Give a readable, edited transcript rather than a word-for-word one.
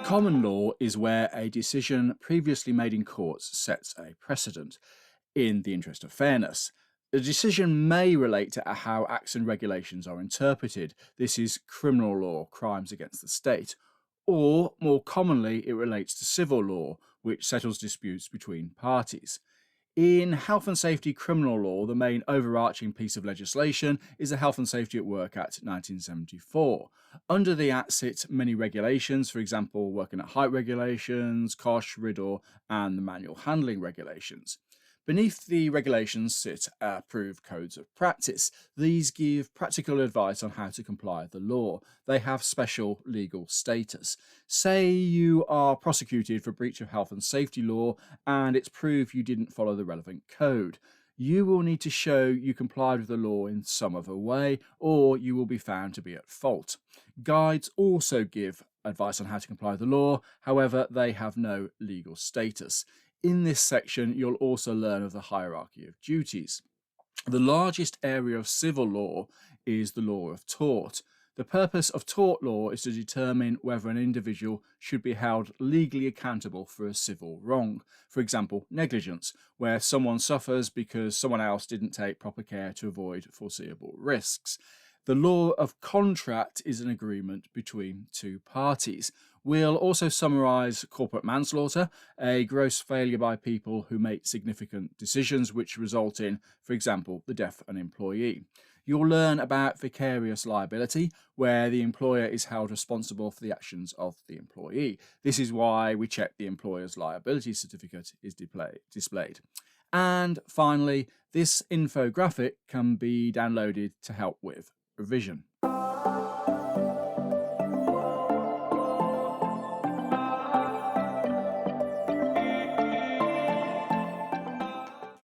Common law is where a decision previously made in courts sets a precedent in the interest of fairness. The decision may relate to how acts and regulations are interpreted. This is criminal law, crimes against the state. Or, more commonly, it relates to civil law, which settles disputes between parties. In health and safety criminal law, the main overarching piece of legislation is the Health and Safety at Work Act 1974. Under the Act sit many regulations, for example, working at height regulations, COSH, RIDDOR, and the manual handling regulations. Beneath the regulations sit approved codes of practice. These give practical advice on how to comply with the law. They have special legal status. Say you are prosecuted for breach of health and safety law and it's proved you didn't follow the relevant code. You will need to show you complied with the law in some other way, or you will be found to be at fault. Guides also give advice on how to comply with the law, however, they have no legal status. In this section, you'll also learn of the hierarchy of duties. The largest area of civil law is the law of tort. The purpose of tort law is to determine whether an individual should be held legally accountable for a civil wrong. For example, negligence, where someone suffers because someone else didn't take proper care to avoid foreseeable risks. The law of contract is an agreement between two parties. We'll also summarise corporate manslaughter, a gross failure by people who make significant decisions which result in, for example, the death of an employee. You'll learn about vicarious liability, where the employer is held responsible for the actions of the employee. This is why we check the employer's liability certificate is displayed. And finally, this infographic can be downloaded to help with revision.